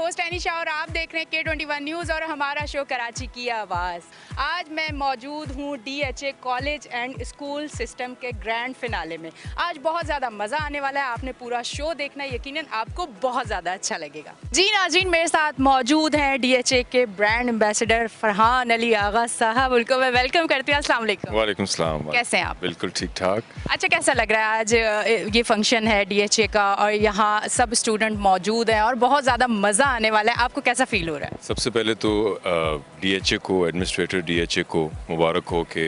Host Anisha और आप देख रहे हैं K21 न्यूज़ और हमारा शो कराची की आवाज़। आज मैं मौजूद हूँ DHA college and school system के ग्रैंड फिनाले में। आज बहुत ज़्यादा मज़ा आने वाला है, आपने पूरा शो देखना है, यकीनन आपको बहुत ज़्यादा अच्छा लगेगा। जी नाज़रीन, मेरे साथ मौजूद हैं DHA के ब्रांड एम्बेसडर फरहान अली आगा साहब, उनको मैं वेलकम करती हूँ। अस्सलाम वालेकुम। वालेकुम सलाम। कैसे हैं आप? बिल्कुल ठीक ठाक। अच्छा, कैसा लग रहा है आज ये फंक्शन है DHA का और यहाँ सब स्टूडेंट मौजूद हैं और बहुत ज़्यादा मज़ा आने वाला है, आपको कैसा फील हो रहा है? सबसे पहले तो DHA को, एडमिनिस्ट्रेटर DHA को मुबारक हो कि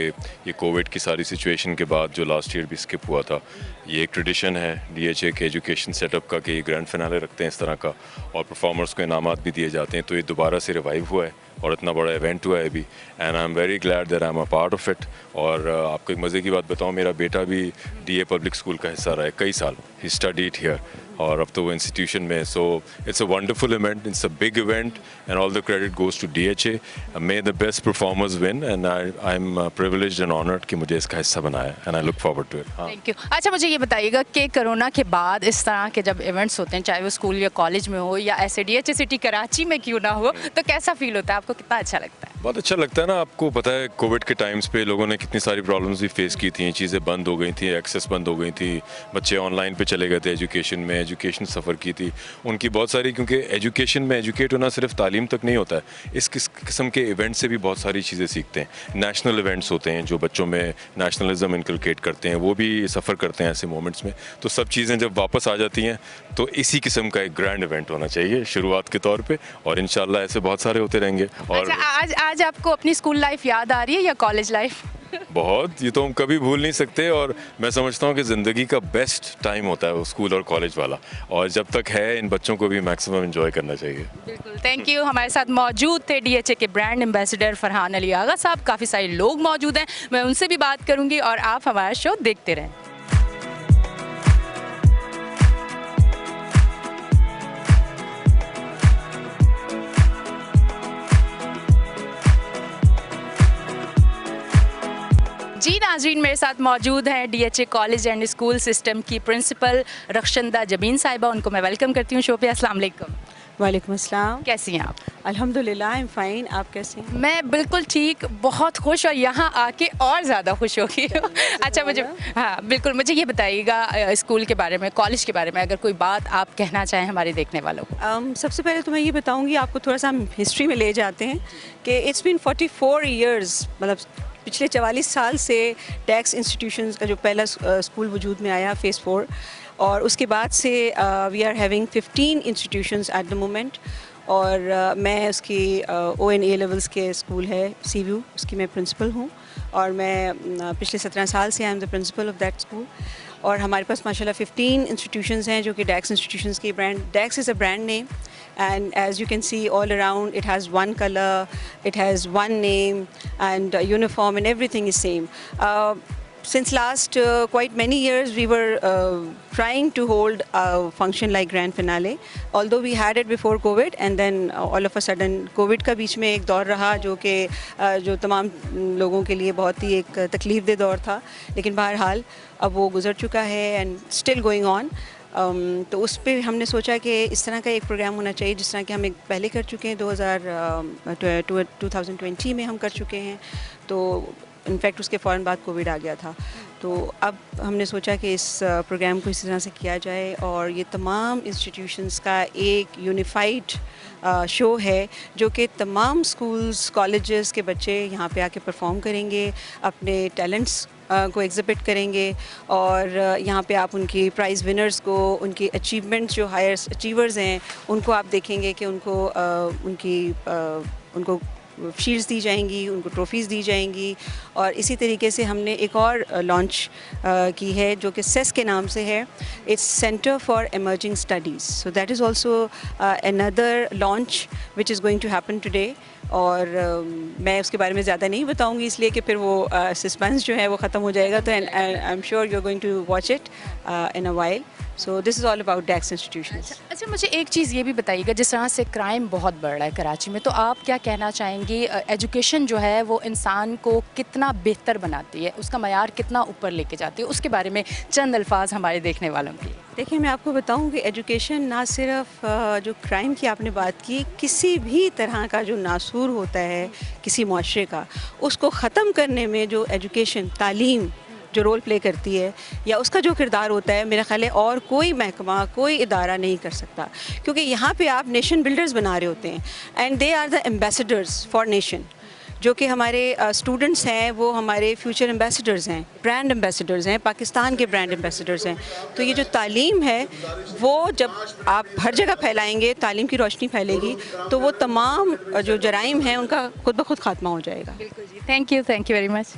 ये कोविड की सारी सिचुएशन के बाद जो लास्ट ईयर भी स्किप हुआ था, ये एक ट्रेडिशन है DHA के एजुकेशन सेटअप का कि ये ग्रैंड फिनाले रखते हैं इस तरह का और परफॉर्मर्स को इनामात भी दिए जाते हैं, तो ये दोबारा से रिवाइव हुआ है और इतना बड़ा इवेंट हुआ है अभी, and I am very glad that I am a part of it. और आपको एक मज़े की बात बताऊं, मेरा बेटा भी DA पब्लिक स्कूल का हिस्सा रहा है कई साल, ही स्टडीड हियर और अब तो वो इंस्टीट्यूशन में, so it's a wonderful event, it's a big event and all the credit goes to DHA। May the best performers win and I am privileged and honoured कि मुझे इसका हिस्सा बनाया and I look forward to it. Thank you. अच्छा, मुझे ये बताइएगा कि कोरोना के बाद इस तरह के जब इवेंट्स होते हैं, चाहे वो स्कूल या कॉलेज में हो या ऐसे DHA सिटी कराची में क्यों ना हो, तो कैसा फील होता है आपको, कितना अच्छा लगता है? बहुत अच्छा लगता है ना। आपको पता है कोविड के टाइम्स पे लोगों ने कितनी सारी प्रॉब्लम्स भी फेस की थी, चीज़ें बंद हो गई थी, एक्सेस बंद हो गई थी, बच्चे ऑनलाइन पे चले गए थे, एजुकेशन में एजुकेशन सफ़र की थी उनकी बहुत सारी, क्योंकि एजुकेशन में एजुकेट होना सिर्फ तालीम तक नहीं होता है, इस किस्म के इवेंट से भी बहुत सारी चीज़ें सीखते हैं। नेशनल इवेंट्स होते हैं जो बच्चों में नेशनलिज्म इनकलकेट करते हैं, वो भी सफ़र करते हैं ऐसे मोमेंट्स में, तो सब चीज़ें जब वापस आ जाती हैं तो इसी किस्म का एक ग्रैंड इवेंट होना चाहिए शुरुआत के तौर पे, और इंशाल्लाह ऐसे बहुत सारे होते रहेंगे। और अच्छा, आज आपको अपनी स्कूल लाइफ याद आ रही है या कॉलेज लाइफ? बहुत, ये तो हम कभी भूल नहीं सकते, और मैं समझता हूँ कि ज़िंदगी का बेस्ट टाइम होता है वो स्कूल और कॉलेज वाला, और जब तक है इन बच्चों को भी मैक्सिमम एंजॉय करना चाहिए। बिल्कुल, थैंक यू। हमारे साथ मौजूद थे DHA के ब्रांड एम्बेसडर फरहान अली आगा साहब, काफ़ी सारे लोग मौजूद हैं, मैं उनसे भी बात करूँगी और आप हमारा शो देखते रहें। जी नाज़रीन, मेरे साथ मौजूद हैं DHA college and school system की प्रिंसिपल रक्षंदा जबीन साहिबा, उनको मैं वेलकम करती हूँ शो पे। अस्सलाम वालेकुम। वालेकुम अस्सलाम। कैसी हैं आप? अल्हम्दुलिल्लाह, आई एम फाइन। आप कैसे हैं? मैं बिल्कुल ठीक, बहुत खुश और यहाँ आके और ज़्यादा खुश हो गई हूँ। अच्छा, मुझे हाँ बिल्कुल, मुझे ये बताइएगा स्कूल के बारे में, कॉलेज के बारे में, अगर कोई बात आप कहना चाहें हमारे देखने वालों को। सबसे पहले तो मैं ये बताऊँगी, आपको थोड़ा सा हम हिस्ट्री में ले जाते हैं कि इट्स बीन 44 ईयर्स, मतलब पिछले 44 साल से टैक्स इंस्टीट्यूशंस का जो पहला स्कूल वजूद में आया फेज़ 4, और उसके बाद से we are having 15 institutions at the moment, और मैं उसकी ONA लेवल्स के स्कूल है CVU, उसकी मैं प्रिंसिपल हूँ, और मैं पिछले 17 साल से I am the principle of that school. और हमारे पास माशाल्लाह 15 इंस्टीट्यूशंस हैं जो कि DAX इंस्टीट्यूशंस की brand, DAX is a brand name, and as you can see all around it has one color, it has one name, and uniform and everything is same. Since last quite many years we were trying to hold a function like grand finale, although we had it before COVID, and then all of a sudden COVID का बीच में एक दौर रहा जो कि जो तमाम लोगों के लिए बहुत ही एक तकलीफ दे दौर था, लेकिन बहरहाल अब वो गुज़र चुका है एंड स्टिल गोइंग ऑन। तो उस पर हमने सोचा कि इस तरह का एक प्रोग्राम होना चाहिए जिस तरह कि हम एक पहले कर चुके हैं, 2020 में हम कर चुके हैं, तो इनफैक्ट उसके फ़ौरन बाद कोविड आ गया था, तो अब हमने सोचा कि इस प्रोग्राम को इस तरह से किया जाए और ये तमाम इंस्टीट्यूशंस का एक यूनिफाइड शो है जो कि तमाम स्कूल्स कॉलेजेस के बच्चे यहाँ पे आके परफॉर्म करेंगे, अपने टैलेंट्स को एग्जिबिट करेंगे, और यहाँ पे आप उनकी प्राइज़ विनर्स को, उनकी अचीवमेंट्स जो हायर अचीवर्स हैं उनको आप देखेंगे कि उनको शील्ड्स दी जाएंगी, उनको ट्रॉफ़ीज़ दी जाएंगी। और इसी तरीके से हमने एक और लॉन्च की है जो कि सेस के नाम से है, it's centre for emerging studies, so that is also another launch which is going to happen today. और मैं उसके बारे में ज़्यादा नहीं बताऊंगी इसलिए कि फिर वो सस्पेंस जो है वो ख़त्म हो जाएगा, तो I am sure you are going to watch it in a while. So this is all about dax institutions. अच्छा, मुझे एक चीज़ ये भी बताइएगा, जिस तरह से क्राइम बहुत बढ़ रहा है कराची में, तो आप क्या कहना चाहेंगी, एजुकेशन जो है वो इंसान को कितना बेहतर बनाती है, उसका मयार कितना ऊपर लेके जाती है, उसके बारे में चंद अल्फाज हमारे देखने वालों के लिए. देखिए, मैं आपको बताऊं कि एजुकेशन ना सिर्फ जो क्राइम की आपने बात की, किसी भी तरह का जो नासूर होता है किसी मुआशरे का, उसको ख़त्म करने में जो एजुकेशन, तालीम जो रोल प्ले करती है या उसका जो किरदार होता है, मेरा ख्याल है और कोई महकमा, कोई इदारा नहीं कर सकता. क्योंकि यहाँ पे आप नेशन बिल्डर्स बना रहे होते हैं and they are the ambassadors for nation. जो कि हमारे स्टूडेंट्स हैं वो हमारे फ्यूचर एम्बेसडर्स हैं, ब्रांड एम्बेसडर्स हैं, पाकिस्तान के ब्रांड एम्बेसडर्स हैं. तो ये जो तालीम है वो जब आप हर जगह फैलाएंगे, तालीम की रोशनी फैलेगी, तो वो तमाम जो जराइम हैं उनका खुद ब खुद खात्मा हो जाएगा. बिल्कुल जी, थैंक यू वेरी मच.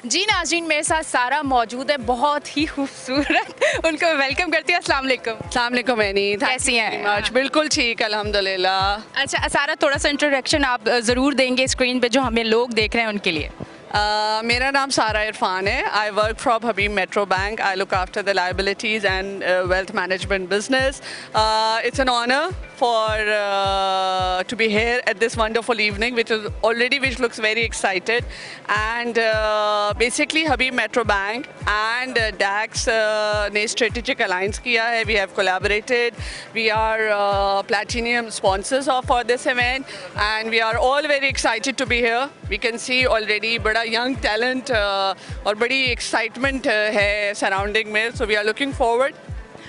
जी नाज़रीन, मेरे साथ सारा मौजूद है, बहुत ही खूबसूरत. उनको वेलकम करती हूँ. अस्सलाम वालेकुम. अस्सलाम वालेकुम मैनी, कैसी हैं? बिल्कुल ठीक, अल्हम्दुलिल्लाह. अच्छा सारा, थोड़ा सा इंट्रोडक्शन आप ज़रूर देंगे स्क्रीन पे जो हमें लोग देख रहे हैं उनके लिए. मेरा नाम सारा इरफान है. I work from Habib metro bank. I look after the liabilities and wealth management business. It's an honor to be here at this wonderful evening, which looks very excited. And basically Habib Metro Bank and DAX ने strategic alliance किया है. We have collaborated. We are platinum sponsors for this event, and we are all very excited to be here. We can see already बड़ा young talent और बड़ी excitement है surrounding में. So we are looking forward.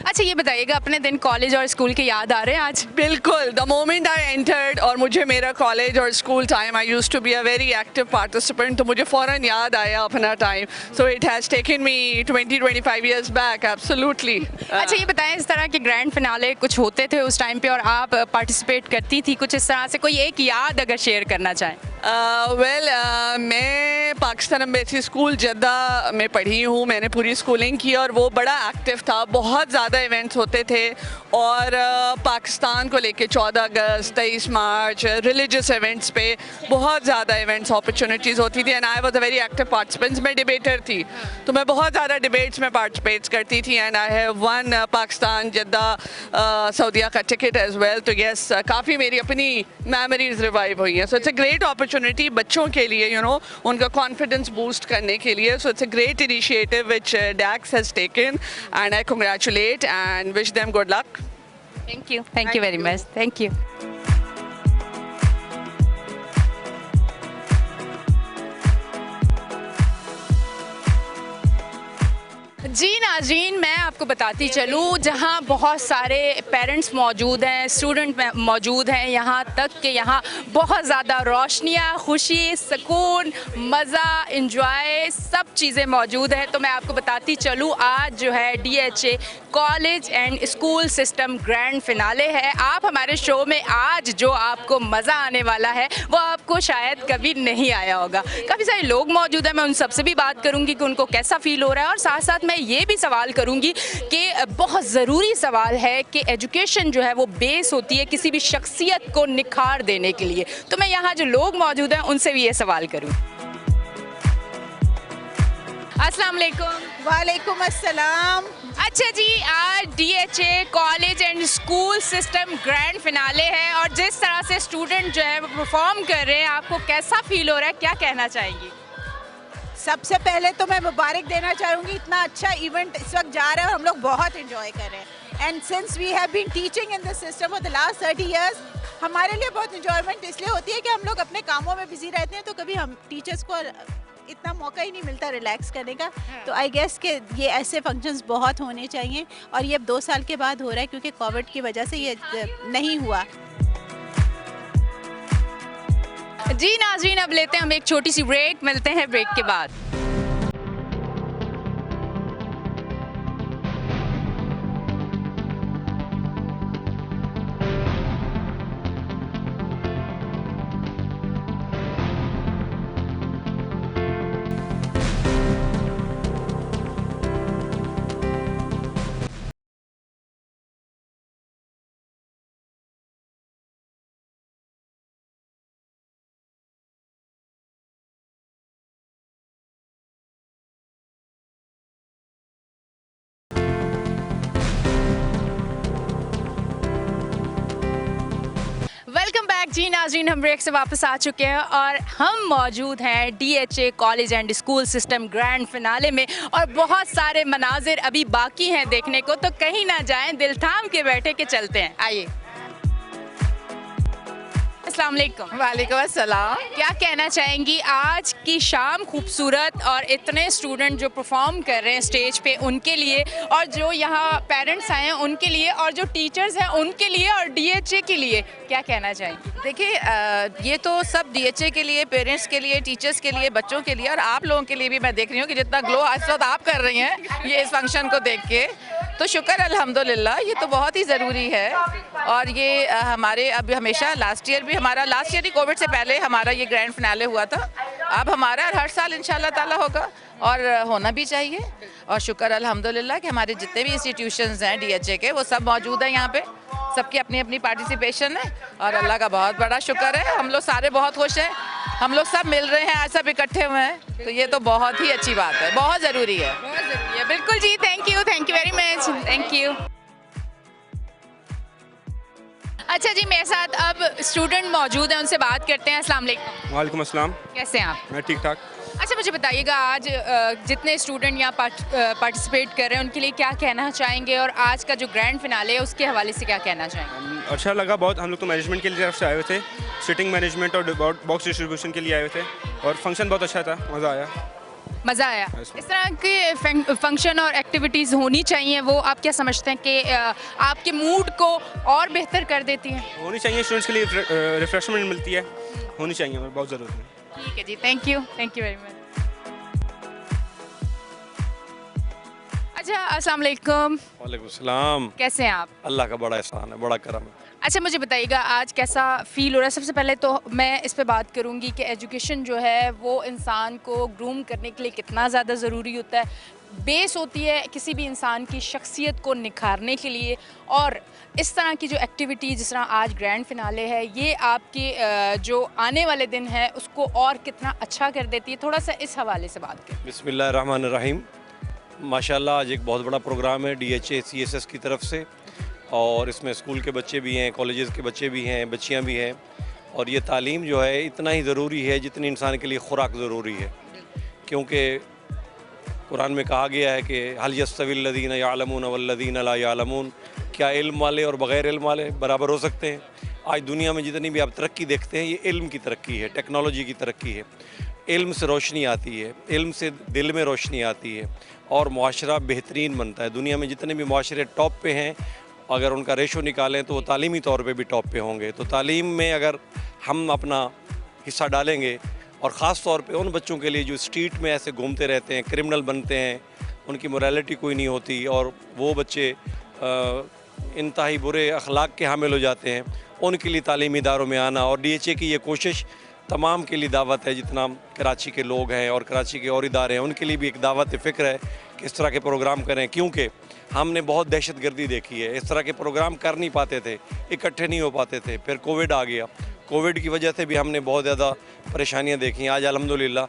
अच्छा ये बताइएगा, अपने दिन कॉलेज और स्कूल के याद आ रहे हैं आज? बिल्कुल. द मोमेंट आई एंटर्ड और मुझे मेरा कॉलेज और school time, I used to be a very active participant, तो मुझे फ़ौरन याद आया अपना time. So it has taken me 20-25 years back. Absolutely. अच्छा ये बताएं, इस तरह के ग्रैंड फिनाले कुछ होते थे उस टाइम पे और आप पार्टिसिपेट करती थी कुछ इस तरह से, कोई एक याद अगर शेयर करना चाहें? मैं पाकिस्तान एम्बेसी स्कूल जद्दा में पढ़ी हूँ. मैंने पूरी स्कूलिंग की और वो बड़ा एक्टिव था. बहुत ज़्यादा इवेंट्स होते थे और पाकिस्तान को लेके 14 अगस्त, 23 मार्च, रिलीजियस इवेंट्स पे बहुत ज़्यादा इवेंट्स, अपॉर्चुनिटीज़ होती थी. And I was a very active participant. मैं डिबेटर थी, तो मैं बहुत ज़्यादा डिबेट्स में पार्टिसिपेट करती थी. And I have won Pakistan Jeddah Saudia का टिकट एज वेल. तो यस, काफ़ी मेरी अपनी मेमोरीज रिवाइव हुई हैं. So it's a great opportunity बच्चों के लिए, उनका कॉन्फिडेंस बूस्ट करने के लिए. So it's a great initiative which DAX has taken, and I congratulate and wish them good luck. Thank you very much. Thank you. जी नाज़रीन, मैं आपको बताती चलूँ, जहाँ बहुत सारे पेरेंट्स मौजूद हैं, स्टूडेंट मौजूद हैं, यहाँ तक कि यहाँ बहुत ज़्यादा रोशनियाँ, खुशी, सुकून, मज़ा, इंजॉय, सब चीज़ें मौजूद हैं. तो मैं आपको बताती चलूँ, आज जो है DHA college and school system grand finale है. आप हमारे शो में आज जो आपको मज़ा आने वाला है वो आपको शायद कभी नहीं आया होगा. काफ़ी सारे लोग मौजूद हैं, मैं उन सबसे भी बात करूँगी कि उनको कैसा फ़ील हो रहा है, और साथ साथ मैं ये भी सवाल करूंगी कि बहुत ज़रूरी सवाल है कि एजुकेशन जो है वो बेस होती है किसी भी शख्सियत को निखार देने के लिए. तो मैं यहाँ जो लोग मौजूद हैं उनसे भी ये सवाल करूँ. अस्सलाम वालेकुम. वालेकुम अस्सलाम. अच्छा जी, आज DHA college and school system grand finale है और जिस तरह से स्टूडेंट जो है वो परफॉर्म कर रहे हैं, आपको कैसा फील हो रहा है, क्या कहना चाहेंगी? सबसे पहले तो मैं मुबारक देना चाहूँगी, इतना अच्छा इवेंट इस वक्त जा रहा है और हम लोग बहुत इंजॉय कर रहे हैं. And since we have been teaching in this system for the last 30 years, हमारे लिए बहुत इंजॉयमेंट इसलिए होती है कि हम लोग अपने कामों में बिजी रहते हैं, तो कभी हम टीचर्स को इतना मौका ही नहीं मिलता रिलैक्स करने का. तो आई गेस कि ये ऐसे फंक्शंस बहुत होने चाहिए, और ये अब 2 साल के बाद हो रहा है क्योंकि कोविड की वजह से ये नहीं हुआ. जी नाज़रीन, अब लेते हैं हम एक छोटी सी ब्रेक, मिलते हैं ब्रेक के बाद. बैक जी नाज़रीन, हम ब्रेक से वापस आ चुके हैं और हम मौजूद हैं DHA college and school system grand finale में और बहुत सारे मनाजिर अभी बाकी हैं देखने को, तो कहीं ना जाएं, दिल थाम के बैठे के चलते हैं। आइए। अस्सलाम वालेकुम। वालेकुम अस्सलाम। क्या कहना चाहेंगी आज की शाम खूबसूरत और इतने स्टूडेंट जो परफॉर्म कर रहे हैं स्टेज पे उनके लिए, और जो यहाँ पेरेंट्स आए हैं उनके लिए, और जो टीचर्स हैं उनके लिए, और DHA के लिए क्या कहना चाहेंगी? देखिए ये तो सब DHA के लिए, पेरेंट्स के लिए, टीचर्स के लिए, बच्चों के लिए और आप लोगों के लिए भी मैं देख रही हूँ कि जितना ग्लो आज वक्त आप कर रही हैं ये इस फंक्शन को देख के, तो शुक्र अल्हम्दुलिल्लाह, ये तो बहुत ही ज़रूरी है। और ये हमारे अब हमेशा लास्ट ईयर ही कोविड से पहले हमारा ये ग्रैंड फिनाले हुआ था, अब हमारा हर साल इंशाल्लाह ताला होगा और होना भी चाहिए। और शुक्र अल्हम्दुलिल्लाह कि हमारे जितने भी इंस्टीट्यूशंस हैं DHA के वो सब मौजूद हैं यहाँ पे, सबकी अपनी अपनी पार्टिसिपेशन है और अल्लाह का बहुत बड़ा शुक्र है। हम लोग सारे बहुत खुश हैं, हम लोग सब मिल रहे हैं, आज सब इकट्ठे हुए हैं, तो ये तो बहुत ही अच्छी बात है, बहुत ज़रूरी है। बहुत ज़रूरी है, बिल्कुल जी। Thank you very much, thank you. अच्छा जी, मेरे साथ अब स्टूडेंट मौजूद हैं, उनसे बात करते हैं। अस्सलाम वालेकुम। वालेकुम अस्सलाम। कैसे हैं आप? मैं ठीक ठाक। अच्छा, मुझे बताइएगा आज जितने स्टूडेंट यहाँ पार्टिसिपेट कर रहे हैं उनके लिए क्या कहना चाहेंगे, और आज का जो ग्रैंड फिनाले है उसके हवाले से क्या कहना चाहेंगे? अच्छा लगा बहुत। हम लोग तो मैनेजमेंट की तरफ से आए हुए थे, सिटिंग मैनेजमेंट और बॉक्स डिस्ट्रीब्यूशन के लिए आए हुए थे, और फंक्शन बहुत अच्छा था, मज़ा आया। मज़ा आया। इस तरह के फंक्शन और एक्टिविटीज़ होनी चाहिए, वो आप क्या समझते हैं कि आपके मूड को और बेहतर कर देती हैं? होनी चाहिए, स्टूडेंट्स के लिए रिफ्रेशमेंट मिलती है, होनी चाहिए, बहुत ज़रूरी है। ठीक है जी, थैंक यू वेरी मच। अच्छा, अस्सलाम वालेकुम। वालेकुम सलाम। कैसे हैं आप? अल्लाह का बड़ा एहसान है, बड़ा करम है। अच्छा, मुझे बताइएगा आज कैसा फील हो रहा है? सबसे पहले तो मैं इस पे बात करूँगी कि एजुकेशन जो है वो इंसान को ग्रूम करने के लिए कितना ज़्यादा ज़रूरी होता है, बेस होती है किसी भी इंसान की शख्सियत को निखारने के लिए, और इस तरह की जो एक्टिविटी जिस तरह आज ग्रैंड फिनाले है ये आपके जो आने वाले दिन है उसको और कितना अच्छा कर देती है, थोड़ा सा इस हवाले से बात करें। बिस्मिल्लाहिर्रहमानिर्रहीम। माशाल्लाह आज एक बहुत बड़ा प्रोग्राम है DHA CSS की तरफ से, और इसमें स्कूल के बच्चे भी हैं, कॉलेजेस के बच्चे भी हैं, बच्चियां भी हैं, और ये तालीम जो है इतना ही ज़रूरी है जितनी इंसान के लिए खुराक ज़रूरी है, क्योंकि कुरान में कहा गया है कि हल यस्तविल लदीन यालमून वल्लदीन ला यालमून, क्या इल्म वाले और बग़ैर इल्म वाले बराबर हो सकते हैं? आज दुनिया में जितनी भी आप तरक्की देखते हैं ये इल्म की तरक्की है, टेक्नोलॉजी की तरक्की है। इल्म से रोशनी आती है, इल्म से दिल में रोशनी आती है और मुआशरा बेहतरीन बनता है। दुनिया में जितने भी मुआशरे टॉप पे हैं, अगर उनका रेशो निकालें तो वो तालीमी तौर पे भी टॉप पे होंगे। तो तालीम में अगर हम अपना हिस्सा डालेंगे, और ख़ास तौर पे उन बच्चों के लिए जो स्ट्रीट में ऐसे घूमते रहते हैं, क्रिमिनल बनते हैं, उनकी मोरालिटी कोई नहीं होती और वो बच्चे इंतहाई बुरे अखलाक के हामिल हो जाते हैं, उनके लिए तालीमी इदारों में आना। और DHA की ये कोशिश तमाम के लिए दावत है, जितना कराची के लोग हैं और कराची के और इदारे हैं उनके लिए भी एक दावत फ़िक्र है कि इस तरह के प्रोग्राम करें, क्योंकि हमने बहुत दहशतगर्दी देखी है। इस तरह के प्रोग्राम कर नहीं पाते थे, इकट्ठे नहीं हो पाते थे, फिर कोविड आ गया, कोविड की वजह से भी हमने बहुत ज़्यादा परेशानियां देखी। आज अल्हम्दुलिल्लाह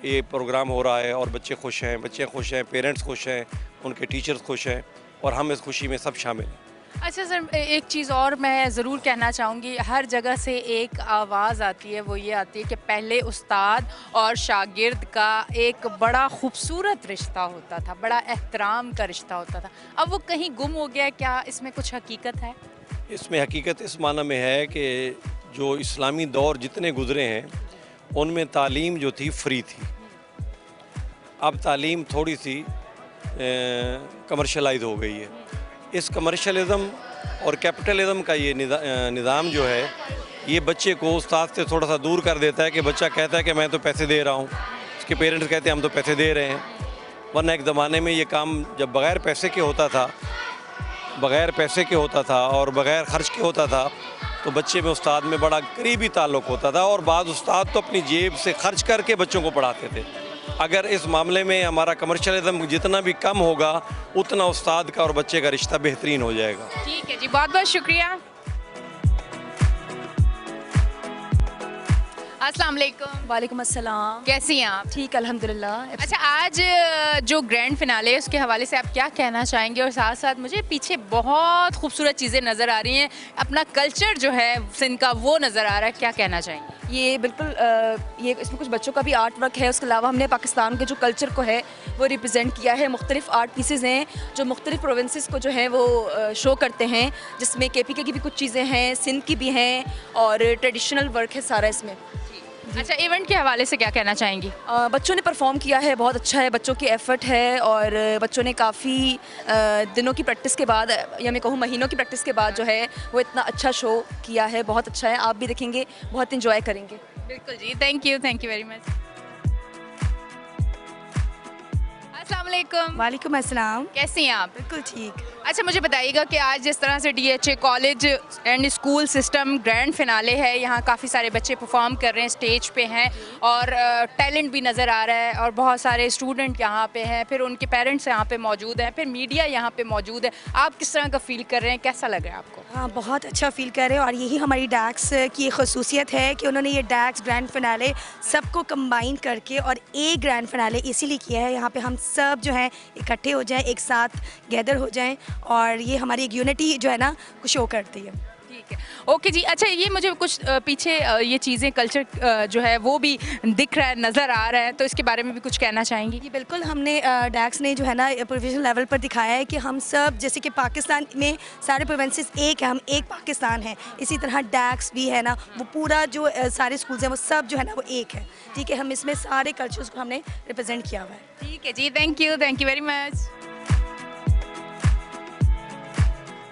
ये प्रोग्राम हो रहा है और बच्चे खुश हैं, बच्चे खुश हैं, पेरेंट्स खुश हैं, उनके टीचर्स खुश हैं, और हम इस खुशी में सब शामिल हैं। अच्छा सर, एक चीज़ और मैं ज़रूर कहना चाहूँगी, हर जगह से एक आवाज़ आती है, वो ये आती है कि पहले उस्ताद और शागिर्द का एक बड़ा खूबसूरत रिश्ता होता था, बड़ा एहतराम का रिश्ता होता था, अब वो कहीं गुम हो गया। क्या इसमें कुछ हकीकत है? इसमें हकीकत इस माना में है कि जो इस्लामी दौर जितने गुज़रे हैं उनमें तालीम जो थी फ्री थी, अब तालीम थोड़ी सी कमर्शलाइज हो गई है। इस कमर्शलिज़म और कैपिटलिज़म का ये निज़ाम जो है ये बच्चे को उस्ताद से थोड़ा सा दूर कर देता है, कि बच्चा कहता है कि मैं तो पैसे दे रहा हूँ, उसके पेरेंट्स कहते हैं हम तो पैसे दे रहे हैं। वरना एक ज़माने में ये काम जब बग़ैर पैसे के होता था और बग़ैर ख़र्च के होता था, तो बच्चे में उस्ताद में बड़ा करीबी ताल्लुक़ होता था, और बाद उस्ताद तो अपनी जेब से खर्च करके बच्चों को पढ़ाते थे। अगर इस मामले में हमारा कमर्शियलिज्म जितना भी कम होगा उतना उस्ताद का और बच्चे का रिश्ता बेहतरीन हो जाएगा। ठीक है जी, बहुत बहुत शुक्रिया। अस्सलाम वालेकुम। वालेकुम अस्सलाम। कैसी हैं आप? ठीक अल्हम्दुलिल्लाह। अच्छा, आज जो ग्रैंड फिनाले है उसके हवाले से आप क्या कहना चाहेंगे? और साथ साथ मुझे पीछे बहुत खूबसूरत चीज़ें नज़र आ रही हैं, अपना कल्चर जो है सिंध का वो नज़र आ रहा है, क्या कहना चाहेंगे? ये बिल्कुल ये इसमें कुछ बच्चों का भी आर्ट वर्क है, उसके अलावा हमने पाकिस्तान के जो कल्चर को है वो रिप्रेजेंट किया है। मुख्तलिफ आर्ट पीसेज हैं जो मुख्तलिफ प्रोविंसेस को जो है वो शो करते हैं, जिसमें KPK की भी कुछ चीज़ें हैं, सिंध की भी हैं और ट्रेडिशनल वर्क है सारा इसमें। अच्छा, इवेंट के हवाले से क्या कहना चाहेंगी? बच्चों ने परफॉर्म किया है, बहुत अच्छा है, बच्चों की एफ़र्ट है और बच्चों ने काफ़ी दिनों की प्रैक्टिस के बाद या मैं कहूँ महीनों की प्रैक्टिस के बाद जो है वो इतना अच्छा शो किया है, बहुत अच्छा है। आप भी देखेंगे, बहुत इंजॉय करेंगे। बिल्कुल जी, थैंक यू वेरी मच। अस्सलाम वालेकुम। वालेकुम अस्सलाम। कैसी हैं आप? बिल्कुल ठीक। अच्छा, मुझे बताइएगा कि आज जिस तरह से DHA college and school system grand finale है, यहाँ काफ़ी सारे बच्चे परफॉर्म कर रहे हैं, स्टेज पे हैं और टैलेंट भी नज़र आ रहा है और बहुत सारे स्टूडेंट यहाँ पे हैं, फिर उनके पेरेंट्स यहाँ पे मौजूद हैं, फिर मीडिया यहाँ पे मौजूद है। आप किस तरह का फ़ील कर रहे हैं, कैसा लग रहा है आपको? हाँ, बहुत अच्छा फ़ील कर रहे हैं और यही हमारी डैक्स की एक खसूसियत है कि उन्होंने ये डैक्स ग्रैंड फिनाले सबको कंबाइन करके और एक ग्रैंड फिनाले इसीलिए किया है, यहाँ पे हम सब जो है इकट्ठे हो जाएं, एक साथ गैदर हो जाएं और ये हमारी एक यूनिटी जो है ना को शो करती है। ठीक है, ओके जी। अच्छा, ये मुझे कुछ पीछे ये चीज़ें कल्चर जो है वो भी दिख रहा है, नज़र आ रहा है, तो इसके बारे में भी कुछ कहना चाहेंगी? जी बिल्कुल, हमने डैक्स ने जो है ना प्रोविजनल लेवल पर दिखाया है कि हम सब जैसे कि पाकिस्तान में सारे प्रोविंसेस एक है, हम एक पाकिस्तान है, इसी तरह डैक्स भी है ना, वो पूरा जो सारे स्कूल्स हैं वो सब जो है ना वो एक है। ठीक है, हम इसमें सारे कल्चर्स को हमने रिप्रेजेंट किया हुआ है। ठीक है जी, थैंक यू वेरी मच।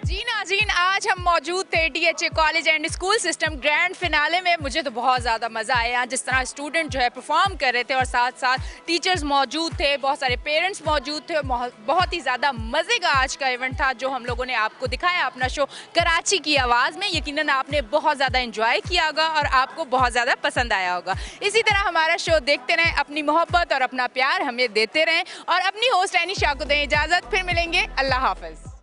जी नाज़रीन, आज हम मौजूद थे DHA college and school system grand finale में। मुझे तो बहुत ज़्यादा मज़ा आया, जिस तरह स्टूडेंट जो है परफॉर्म कर रहे थे और साथ साथ टीचर्स मौजूद थे, बहुत सारे पेरेंट्स मौजूद थे। बहुत ही ज़्यादा मज़े का आज का इवेंट था जो हम लोगों ने आपको दिखाया अपना शो कराची की आवाज़ में। यकीनन आपने बहुत ज़्यादा इंजॉय किया होगा और आपको बहुत ज़्यादा पसंद आया होगा। इसी तरह हमारा शो देखते रहें, अपनी मोहब्बत और अपना प्यार हमें देते रहें और अपनी होस्ट एनी शाह को दें इजाज़त। फिर मिलेंगे, अल्लाह हाफ़िज़।